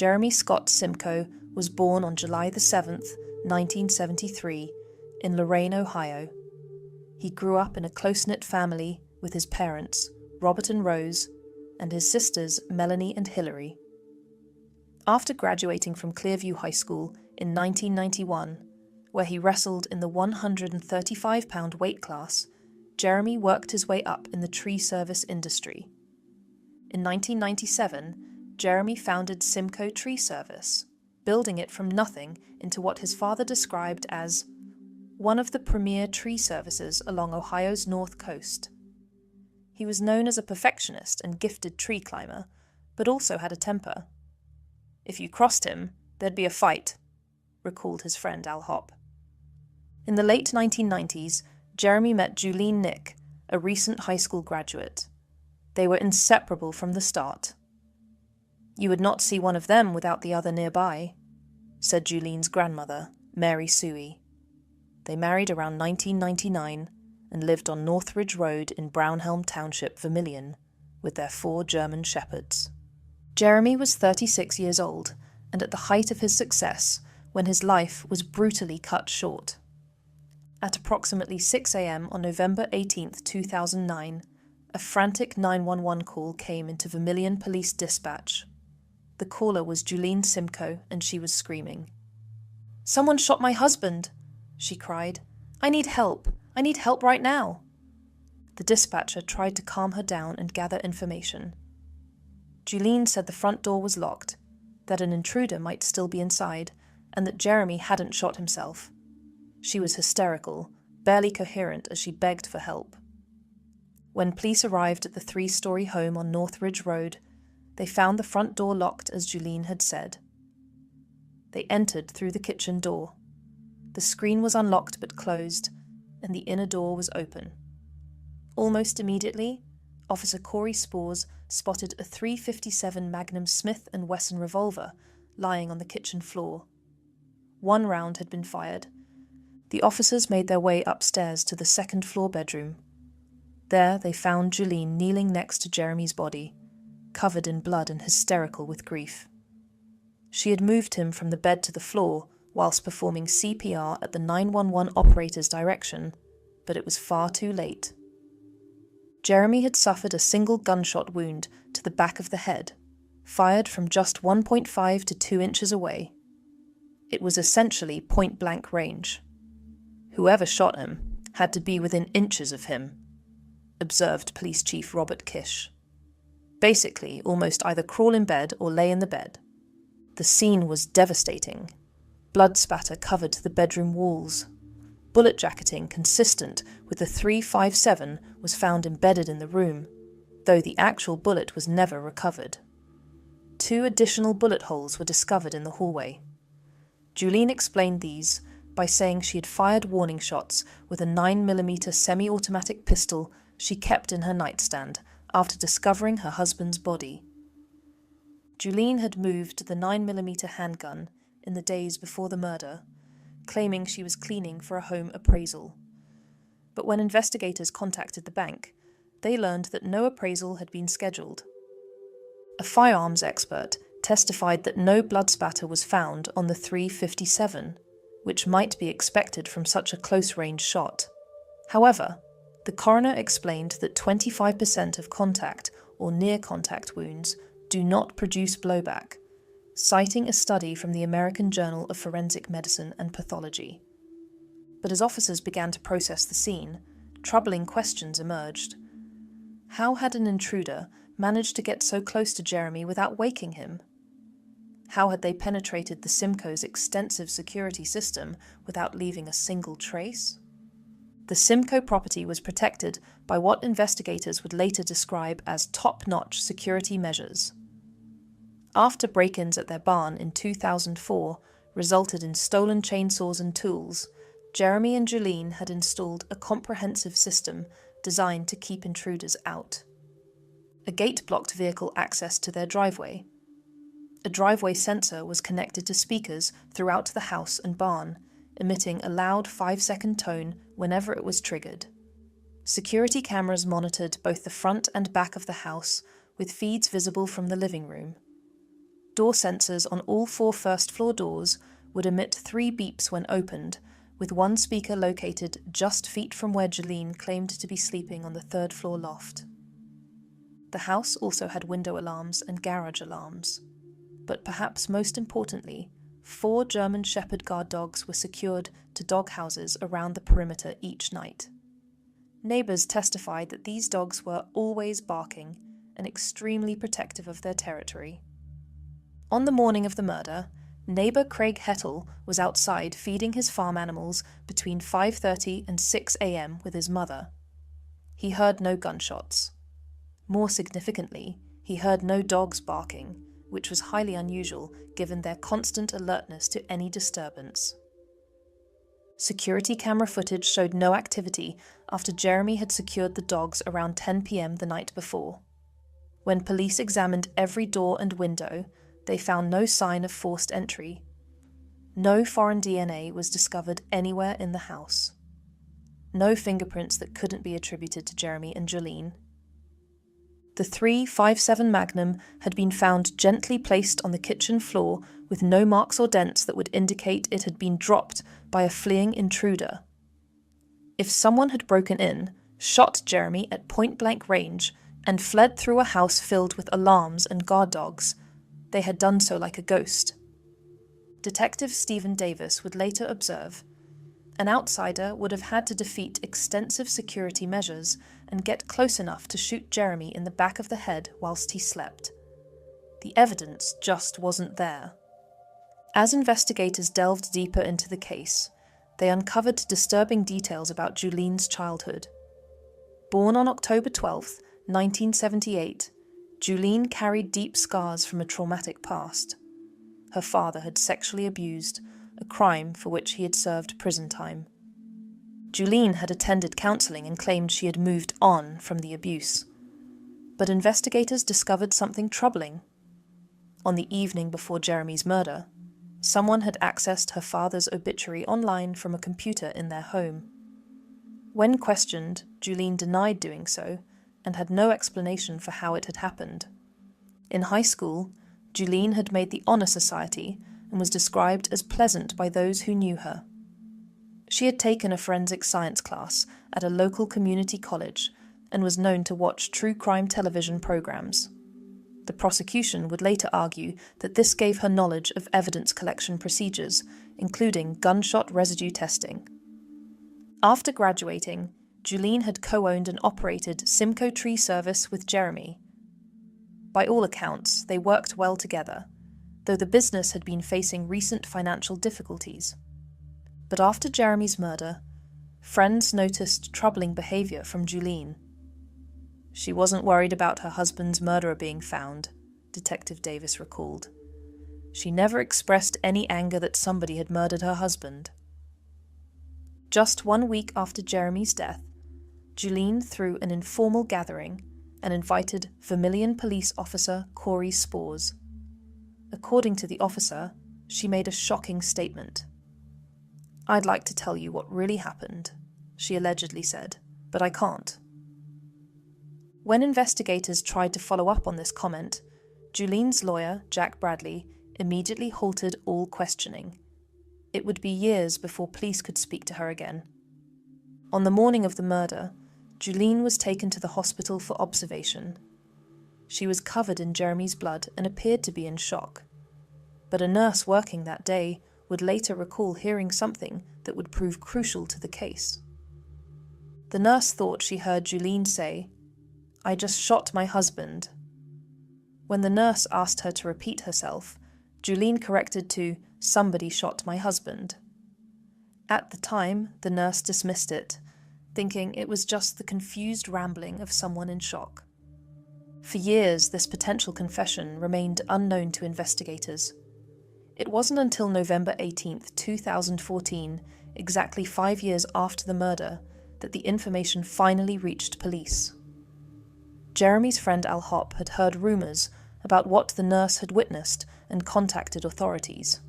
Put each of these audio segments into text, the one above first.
Jeremy Scott Simko was born on July the 7th, 1973, in Lorain, Ohio. He grew up in a close-knit family with his parents, Robert and Rose, and his sisters, Melanie and Hillary. After graduating from Clearview High School in 1991, where he wrestled in the 135-pound weight class, Jeremy worked his way up in the tree service industry. In 1997, Jeremy founded Simko Tree Service, building it from nothing into what his father described as one of the premier tree services along Ohio's north coast. He was known as a perfectionist and gifted tree climber, but also had a temper. If you crossed him, there'd be a fight, recalled his friend Al Hopp. In the late 1990s, Jeremy met Julene Nick, a recent high school graduate. They were inseparable from the start. "You would not see one of them without the other nearby," said Julene's grandmother, Mary Suey. They married around 1999 and lived on Northridge Road in Brownhelm Township, Vermilion, with their 4 German shepherds. Jeremy was 36 years old and at the height of his success when his life was brutally cut short. At approximately 6 a.m. on November 18, 2009, a frantic 911 call came into Vermilion Police Dispatch. The caller was Julene Simko, and she was screaming. "Someone shot my husband," she cried. I need help right now." The dispatcher tried to calm her down and gather information. Julene said the front door was locked, that an intruder might still be inside, and that Jeremy hadn't shot himself. She was hysterical, barely coherent as she begged for help. When police arrived at the 3-story home on Northridge Road, they found the front door locked as Julene had said. They entered through the kitchen door. The screen was unlocked but closed, and the inner door was open. Almost immediately, Officer Corey Spores spotted a .357 Magnum Smith & Wesson revolver lying on the kitchen floor. 1 round had been fired. The officers made their way upstairs to the 2nd-floor bedroom. There they found Julene kneeling next to Jeremy's body, covered in blood and hysterical with grief. She had moved him from the bed to the floor whilst performing CPR at the 911 operator's direction, but it was far too late. Jeremy had suffered a single gunshot wound to the back of the head, fired from just 1.5 to 2 inches away. It was essentially point-blank range. Whoever shot him had to be within inches of him, observed Police Chief Robert Kish. Basically, almost either crawl in bed or lay in the bed. The scene was devastating. Blood spatter covered the bedroom walls. Bullet jacketing consistent with the .357 was found embedded in the room, though the actual bullet was never recovered. 2 additional bullet holes were discovered in the hallway. Julene explained these by saying she had fired warning shots with a 9mm semi-automatic pistol she kept in her nightstand after discovering her husband's body. Julene had moved the 9mm handgun in the days before the murder, claiming she was cleaning for a home appraisal. But when investigators contacted the bank, they learned that no appraisal had been scheduled. A firearms expert testified that no blood spatter was found on the .357, which might be expected from such a close-range shot. However, the coroner explained that 25% of contact or near-contact wounds do not produce blowback, citing a study from the American Journal of Forensic Medicine and Pathology. But as officers began to process the scene, troubling questions emerged. How had an intruder managed to get so close to Jeremy without waking him? How had they penetrated the Simco's extensive security system without leaving a single trace? The Simco property was protected by what investigators would later describe as top-notch security measures. After break-ins at their barn in 2004 resulted in stolen chainsaws and tools, Jeremy and Julene had installed a comprehensive system designed to keep intruders out. A gate blocked vehicle access to their driveway. A driveway sensor was connected to speakers throughout the house and barn, emitting a loud 5-second tone whenever it was triggered. Security cameras monitored both the front and back of the house, with feeds visible from the living room. door sensors on all 4 first-floor doors would emit 3 beeps when opened, with one speaker located just feet from where Julene claimed to be sleeping on the 3rd-floor loft. The house also had window alarms and garage alarms. But perhaps most importantly, 4 German Shepherd guard dogs were secured to dog houses around the perimeter each night. Neighbours testified that these dogs were always barking and extremely protective of their territory. On the morning of the murder, neighbour Craig Hettel was outside feeding his farm animals between 5:30 and 6 a.m. with his mother. He heard no gunshots. More significantly, he heard no dogs barking, which was highly unusual given their constant alertness to any disturbance. Security camera footage showed no activity after Jeremy had secured the dogs around 10 p.m. the night before. When police examined every door and window, they found no sign of forced entry. No foreign DNA was discovered anywhere in the house. No fingerprints that couldn't be attributed to Jeremy and Julene. The .357 Magnum had been found gently placed on the kitchen floor with no marks or dents that would indicate it had been dropped by a fleeing intruder. If someone had broken in, shot Jeremy at point-blank range, and fled through a house filled with alarms and guard dogs, they had done so like a ghost. Detective Stephen Davis would later observe, an outsider would have had to defeat extensive security measures and get close enough to shoot Jeremy in the back of the head whilst he slept. The evidence just wasn't there. As investigators delved deeper into the case, they uncovered disturbing details about Julene's childhood. Born on October 12, 1978, Julene carried deep scars from a traumatic past. Her father had sexually abused, a crime for which he had served prison time. Julene had attended counselling and claimed she had moved on from the abuse. But investigators discovered something troubling. On the evening before Jeremy's murder, someone had accessed her father's obituary online from a computer in their home. When questioned, Julene denied doing so and had no explanation for how it had happened. In high school, Julene had made the Honour Society and was described as pleasant by those who knew her. She had taken a forensic science class at a local community college and was known to watch true crime television programs. The prosecution would later argue that this gave her knowledge of evidence collection procedures, including gunshot residue testing. After graduating, Julene had co-owned and operated Simko tree service with Jeremy. By all accounts, they worked well together, though the business had been facing recent financial difficulties. But after Jeremy's murder, friends noticed troubling behaviour from Julene. She wasn't worried about her husband's murderer being found, Detective Davis recalled. She never expressed any anger that somebody had murdered her husband. Just 1 week after Jeremy's death, Julene threw an informal gathering and invited Vermilion police officer Corey Spores. According to the officer, she made a shocking statement. "I'd like to tell you what really happened," she allegedly said, "but I can't." When investigators tried to follow up on this comment, Julene's lawyer, Jack Bradley, immediately halted all questioning. It would be years before police could speak to her again. On the morning of the murder, Julene was taken to the hospital for observation. She was covered in Jeremy's blood and appeared to be in shock. But a nurse working that day would later recall hearing something that would prove crucial to the case. The nurse thought she heard Julene say, "I just shot my husband." When the nurse asked her to repeat herself, Julene corrected to, "Somebody shot my husband." At the time, the nurse dismissed it, thinking it was just the confused rambling of someone in shock. For years, this potential confession remained unknown to investigators. It wasn't until November 18, 2014, exactly 5 years after the murder, that the information finally reached police. Jeremy's friend Al Hopp had heard rumours about what the nurse had witnessed and contacted authorities.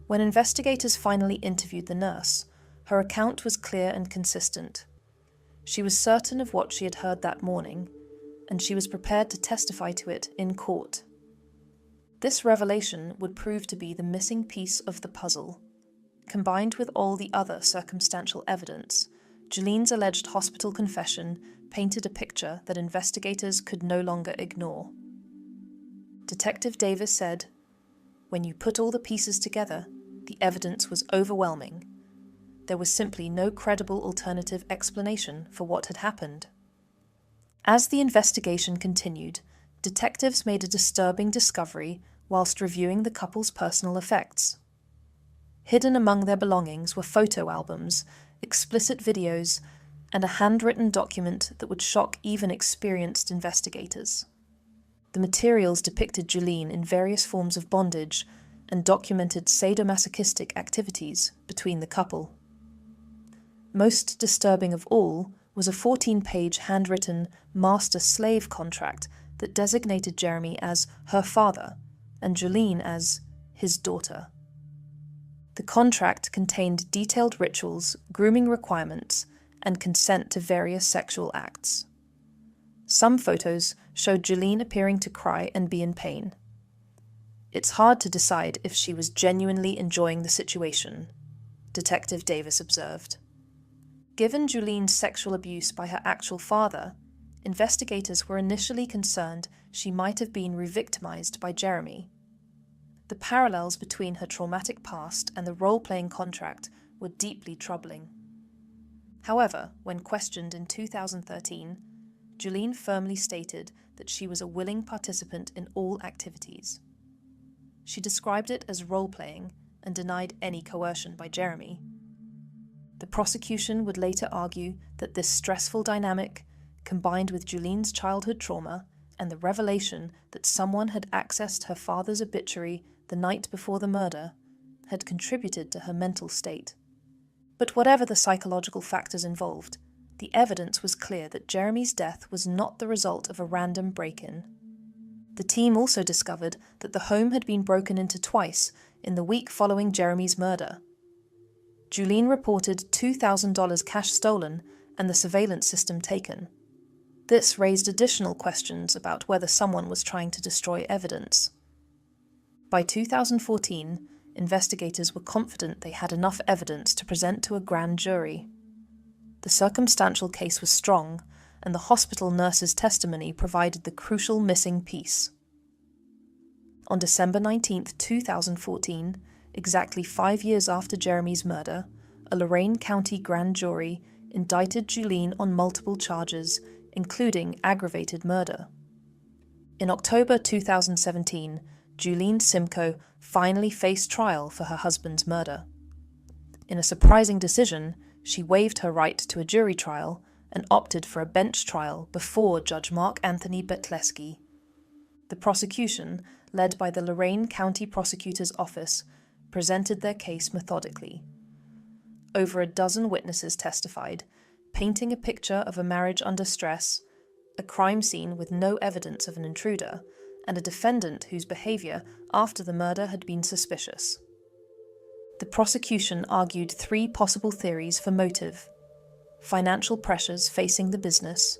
When investigators finally interviewed the nurse, her account was clear and consistent. She was certain of what she had heard that morning, and she was prepared to testify to it in court. This revelation would prove to be the missing piece of the puzzle. Combined with all the other circumstantial evidence, Julene's alleged hospital confession painted a picture that investigators could no longer ignore. Detective Davis said, "When you put all the pieces together, the evidence was overwhelming. There was simply no credible alternative explanation for what had happened." As the investigation continued, detectives made a disturbing discovery whilst reviewing the couple's personal effects. Hidden among their belongings were photo albums, explicit videos, and a handwritten document that would shock even experienced investigators. The materials depicted Julene in various forms of bondage and documented sadomasochistic activities between the couple. Most disturbing of all was a 14-page handwritten master-slave contract that designated Jeremy as her father and Julene as his daughter. The contract contained detailed rituals, grooming requirements, and consent to various sexual acts. Some photos showed Julene appearing to cry and be in pain. It's hard to decide if she was genuinely enjoying the situation, Detective Davis observed. Given Julene's sexual abuse by her actual father, investigators were initially concerned she might have been re-victimized by Jeremy. The parallels between her traumatic past and the role-playing contract were deeply troubling. However, when questioned in 2013, Julene firmly stated that she was a willing participant in all activities. She described it as role-playing and denied any coercion by Jeremy. The prosecution would later argue that this stressful dynamic, combined with Julene's childhood trauma and the revelation that someone had accessed her father's obituary the night before the murder, had contributed to her mental state. But whatever the psychological factors involved, the evidence was clear that Jeremy's death was not the result of a random break-in. The team also discovered that the home had been broken into twice in the week following Jeremy's murder. Julene reported $2,000 cash stolen and the surveillance system taken. This raised additional questions about whether someone was trying to destroy evidence. By 2014, investigators were confident they had enough evidence to present to a grand jury. The circumstantial case was strong, and the hospital nurse's testimony provided the crucial missing piece. On December 19, 2014, exactly 5 years after Jeremy's murder, a Lorain County grand jury indicted Julene on multiple charges, including aggravated murder. In October 2017, Julene Simko finally faced trial for her husband's murder. In a surprising decision, she waived her right to a jury trial and opted for a bench trial before Judge Mark Anthony Betleski. The prosecution, led by the Lorain County Prosecutor's Office, presented their case methodically. Over a dozen witnesses testified, painting a picture of a marriage under stress, a crime scene with no evidence of an intruder, and a defendant whose behaviour after the murder had been suspicious. The prosecution argued 3 possible theories for motive: financial pressures facing the business,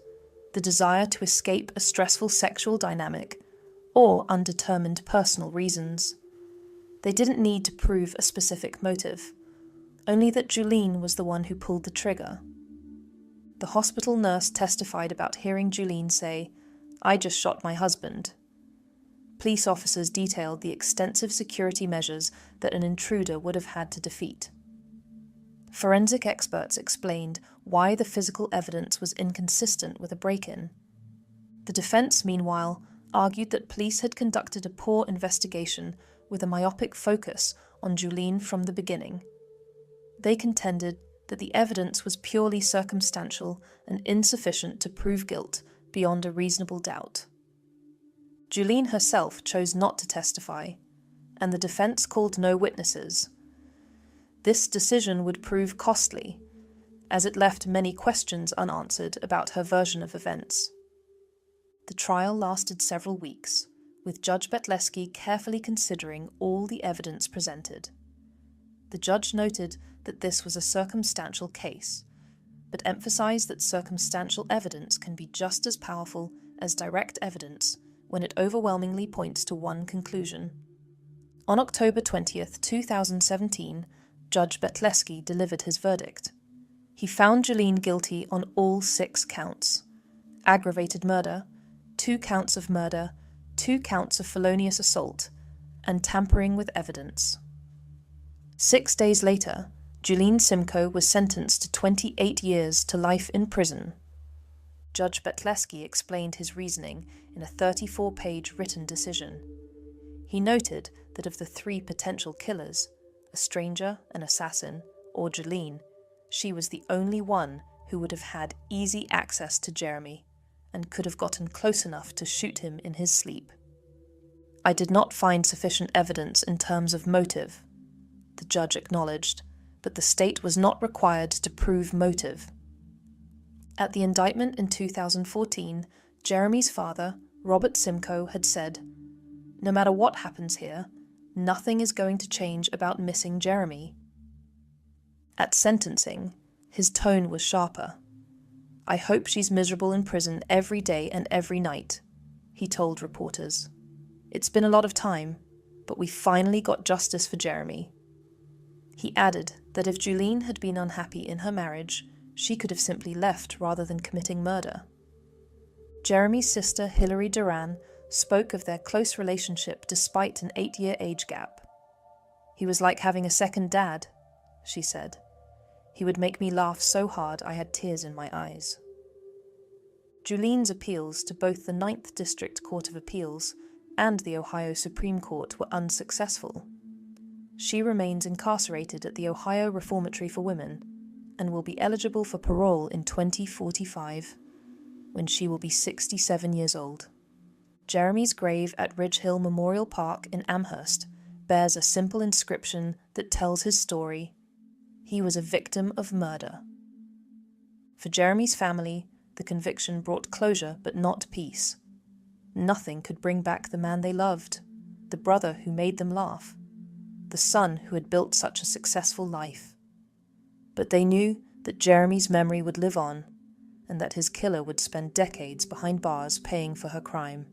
the desire to escape a stressful sexual dynamic, or undetermined personal reasons. They didn't need to prove a specific motive, only that Julene was the one who pulled the trigger. The hospital nurse testified about hearing Julene say, "I just shot my husband." Police officers detailed the extensive security measures that an intruder would have had to defeat. Forensic experts explained why the physical evidence was inconsistent with a break-in. The defense, meanwhile, argued that police had conducted a poor investigation with a myopic focus on Julene from the beginning. They contended that the evidence was purely circumstantial and insufficient to prove guilt beyond a reasonable doubt. Julene herself chose not to testify, and the defense called no witnesses. This decision would prove costly, as it left many questions unanswered about her version of events. The trial lasted several weeks, with Judge Betleski carefully considering all the evidence presented. The judge noted that this was a circumstantial case, but emphasized that circumstantial evidence can be just as powerful as direct evidence when it overwhelmingly points to one conclusion. On October 20th, 2017, Judge Betleski delivered his verdict. He found Julene guilty on all 6 counts: aggravated murder, 2 counts of murder, 2 counts of felonious assault, and tampering with evidence. 6 days later, Julene Simko was sentenced to 28 years to life in prison. Judge Betleski explained his reasoning in a 34-page written decision. He noted that of the 3 potential killers, a stranger, an assassin, or Julene, she was the only one who would have had easy access to Jeremy and could have gotten close enough to shoot him in his sleep. I did not find sufficient evidence in terms of motive, the judge acknowledged, but the state was not required to prove motive. At the indictment in 2014, Jeremy's father, Robert Simko, had said, "No matter what happens here, nothing is going to change about missing Jeremy." At sentencing, his tone was sharper. "I hope she's miserable in prison every day and every night," he told reporters. "It's been a lot of time, but we finally got justice for Jeremy." He added that if Julene had been unhappy in her marriage, she could have simply left rather than committing murder. Jeremy's sister Hilary Duran spoke of their close relationship despite an 8-year age gap. "He was like having a second dad," she said. "He would make me laugh so hard I had tears in my eyes." Julene's appeals to both the 9th District Court of Appeals and the Ohio Supreme Court were unsuccessful. She remains incarcerated at the Ohio Reformatory for Women and will be eligible for parole in 2045, when she will be 67 years old. Jeremy's grave at Ridge Hill Memorial Park in Amherst bears a simple inscription that tells his story: he was a victim of murder. For Jeremy's family, the conviction brought closure but not peace. Nothing could bring back the man they loved, the brother who made them laugh, the son who had built such a successful life. But they knew that Jeremy's memory would live on, and that his killer would spend decades behind bars paying for her crime.